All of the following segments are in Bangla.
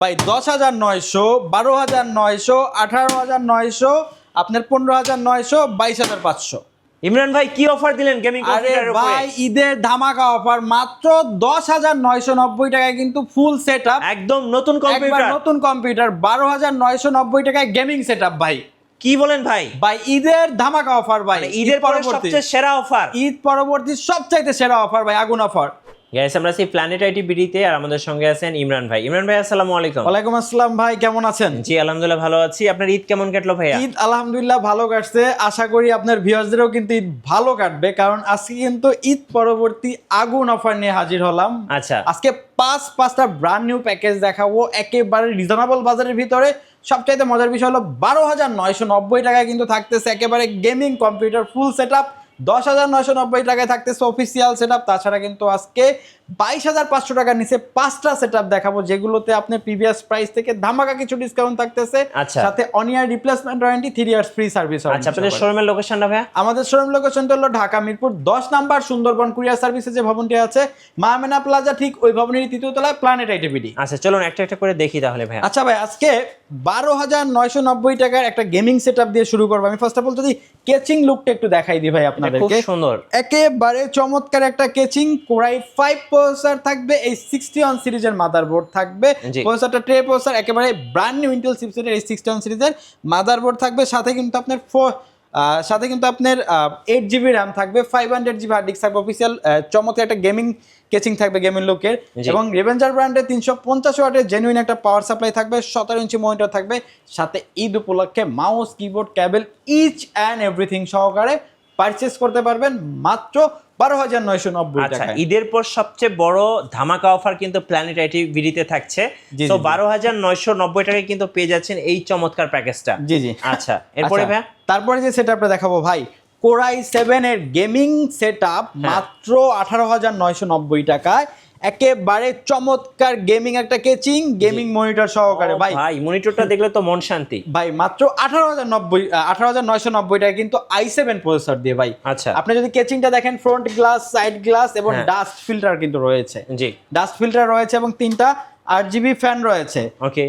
ভাই 10,900, 12,900, 18,900, আপনার 15,900, 22,500। ইমরান ভাই কি অফার দিলেন গেমিং আরে কম্পিউটারের উপরে? ভাই ঈদের ধামাকা অফার মাত্র 10,990 টাকায় কিন্তু ফুল সেটআপ, একদম নতুন একবার কম্পিউটার। নতুন কম্পিউটার 12,990 টাকায় গেমিং সেটআপ ভাই। কি বলেন ভাই? ভাই ঈদের ধামাকা অফার ভাই, ঈদের পরে সবচেয়ে সেরা অফার। ঈদ পরবর্তী সবচাইতে সেরা অফার ভাই, আগুন অফার। গাইস আমরা আছি প্ল্যানেট আইটি বিডিতে, আর আমাদের সঙ্গে আছেন ইমরান ভাই। ইমরান ভাই আসসালামু আলাইকুম। ওয়ালাইকুম আসসালাম ভাই, কেমন আছেন? জি আলহামদুলিল্লাহ ভালো আছি। আপনার ঈদ কেমন কাটলো ভাইয়া? ঈদ আলহামদুলিল্লাহ ভালো কাটছে, আশা করি আপনার ভিউয়ার্সদেরও কিন্তু ঈদ ভালো কাটবে, কারণ আজকে কিন্তু ঈদ পরবর্তী আগুন অফার নিয়ে হাজির হলাম। আচ্ছা, আজকে পাঁচটা ব্র্যান্ড নিউ প্যাকেজ দেখাবো একেবারে রিজনেবল বাজারের ভিতরে। সবচাইতে মজার বিষয় হলো 12,990 টাকায় কিন্তু থাকতেছে একেবারে গেমিং কম্পিউটার ফুল সেটআপ, 10,990 টাকায় থাকতেছে অফিসিয়াল সেটআপ। তাছাড়া কিন্তু আজকে 22,500 টাকার নিচে 5টা সেটআপ দেখাবো, যেগুলোতে আপনি প্রিভিয়াস প্রাইস থেকে ধামাকা কিছু ডিসকাউন্ট থাকতেছে। আচ্ছা। সাথে on year replacement warranty, 3 years free service. আচ্ছা, আপনাদের শোরুমের লোকেশনটা ভাইয়া? আমাদের শোরুম লোকেশনটা হলো ঢাকা মিরপুর 10 নাম্বার সুন্দরবন কুরিয়ার সার্ভিসে যে ভবনটি আছে, মা আমেনা প্লাজা, ঠিক ওই ভবনের 3য় তলায় প্ল্যানেট আইটিভিডি। আচ্ছা চলুন একটা একটা করে দেখি তাহলে ভাইয়া। আচ্ছা ভাই, আজকে 12,990 টাকার একটা গেমিং সেটআপ দিয়ে শুরু করবো। আমি ফার্স্ট অফ অল যদি কেচিং লুকটা একটু দেখাই দিই ভাই খুব আপনাদেরকে। সুন্দর, একেবারে চমৎকার একটা কেচিং, কোরাই 5 প্রসেসর থাকবে, এই 61 সিরিজের মাদারবোর্ড থাকবে। জি। প্রসেসরটা ট্রে প্রসেসর, একেবারে ব্র্যান্ড নিউ ইন্টেল চিপসেটের এই 61 সিরিজের মাদারবোর্ড থাকবে। সাথে কিন্তু আপনার 8GB র্যাম থাকবে, 500GB হার্ড ডিস্ক থাকবে, অফিসিয়াল চমৎকার একটা গেমিং কেচিং থাকবে গেমিং লুকের। জি। এবং রেভেঞ্জার ব্র্যান্ডের 350 ওয়াটের জেনুইন একটা পাওয়ার সাপ্লাই থাকবে, 17 ইঞ্চি মনিটর থাকবে। সাথে ঈদ উপলক্ষে mouse, keyboard, cable, each and everything সহকারে পারচেস করতে পারবেন মাত্র 12,990 আচ্ছা টাকায়। ঈদের পর সবচেয়ে বড় ধামাকা অফার কিন্তু প্ল্যানেট আইটি বিডিতে থাকছে। জি, তো জি। 12,990 টাকায় কিন্তু পেয়ে যাচ্ছেন এই চমৎকার প্যাকেজটা। জি জি। আচ্ছা এরপরে আচ্ছা, ভাইয়া? তারপরে যে সেটআপটা দেখাবো ভাই, কোরাই 7 এর গেমিং সেটআপ মাত্র 18,990 টাকায়, একেবারে চমৎকার গেমিং একটা কেচিং, গেমিং মনিটর সহকারে ভাই। ভাই মনিটরটা দেখলে তো মন শান্তি। ভাই মাত্র 18,990 টাকা কিন্তু i7 প্রসেসর দিয়ে ভাই। আচ্ছা। আপনি যদি কেচিংটা দেখেন, ফ্রন্ট গ্লাস, সাইড গ্লাস এবং হ্যাঁ। ডাস্ট ফিল্টার কিন্তু রয়েছে। জি। ডাস্ট ফিল্টার রয়েছে এবং 3টা 8GB ফ্যান রয়েছে। ওকে।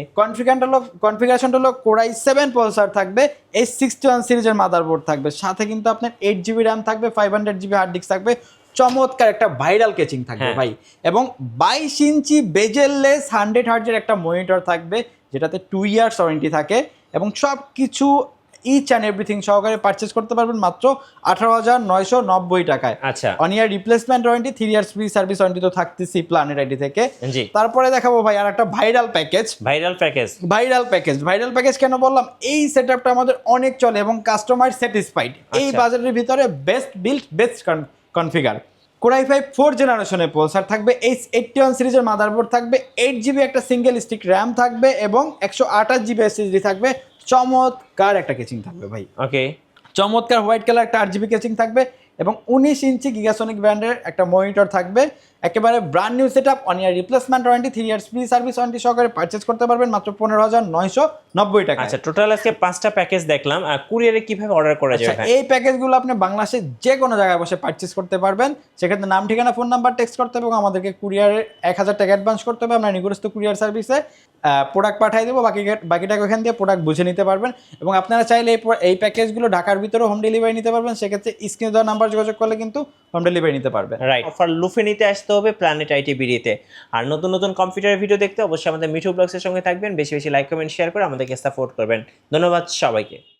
কনফিগারেশনটা হলো কোরাই 7 প্রসেসর থাকবে, এই 61 সিরিজের মাদারবোর্ড থাকবে। সাথে কিন্তু আপনার 8GB র্যাম থাকবে, 500GB হার্ড ডিস্ক থাকবে। চমৎকার একটা ভাইরাল কেচিং থাকবে হ্যাঁ। ভাই। এবং 22 ইঞ্চি বেজেললেস 100 হার্টজের একটা মনিটর থাকবে, যেটাতে 2 ইয়ার্স ওয়ারেন্টি থাকে। এবং সব কিছু ইচ অ্যান্ড এভরিথিং সহকারে পারচেস করতে পারবেন মাত্র 18,990 টাকায়। আচ্ছা। On year replacement warranty, 3 years free service warranty তো থাকতেছি প্ল্যানেট আইটি থেকে। জি। তারপরে দেখাবো ভাই আর একটা viral package. Viral package. Viral package কেন বললাম, এই সেটআপটা আমাদের অনেক চলে এবং কাস্টমার স্যাটিসফাইড। এই আচ্ছা। বাজারের ভিতরে best build, best configure. Core i 5 4 জেনারেশনের প্রসেসর থাকবে, এই 81 সিরিজের মাদারবোর্ড থাকবে, 8GB একটা সিঙ্গেল স্টিক র্যাম থাকবে এবং 128GB এসএসডি থাকবে। চমৎকার একটা কেচিং থাকবে ভাই, ওকে। চমৎকার হোয়াইট কালার একটা 8GB কেচিং থাকবে এবং 19 ইঞ্চি গিগাসনিক ব্র্যান্ডের একটা মনিটর থাকবে। একেবারে brand new setup, on year replacement warranty, 3 years free service warranty সহকারে পারচেজ করতে পারবেন মাত্র 15,990 টাকা। আচ্ছা টোটাল আজকে 5টা প্যাকেজ দেখলাম। আর কুরিয়ারে কিভাবে অর্ডার করা যাবে ভাই? এই প্যাকেজগুলো আপনি বাংলাদেশের যে কোনো জায়গায় বসে পারচেজ করতে পারবেন। সেক্ষেত্রে নাম, ঠিকানা, ফোন নাম্বার টেক্সট করতে হবে এবং আমাদেরকে কুরিয়ারে 1,000 টাকা অ্যাডভান্স করতে হবে। আমরা নিকটস্থ কুরিয়ার সার্ভিসে প্রোডাক্ট পাঠিয়ে দেবো, বাকিটাকে ওখান দিয়ে প্রোডাক্ট বুঝে নিতে পারবেন। এবং আপনারা চাইলে এই প্যাকেজগুলো ঢাকার ভিতরে হোম ডেলিভারি নিতে পারবেন। সেক্ষেত্রে স্ক্রিনে দেওয়া নাম্বার যোগাযোগ করলে কিন্তু হোম ডেলিভারি নিতে পারবেন। রাইট, অফার লুফে নিতে আসতে হবে প্ল্যানেট আইটি বিডিতে। আর নতুন নতুন কম্পিউটার ভিডিও দেখতে অবশ্যই আমাদের মিঠু ব্লগসের সঙ্গে থাকবেন। বেশি বেশি লাইক, কমেন্ট, শেয়ার করে আমাদেরকে সাপোর্ট করবেন। ধন্যবাদ সবাইকে।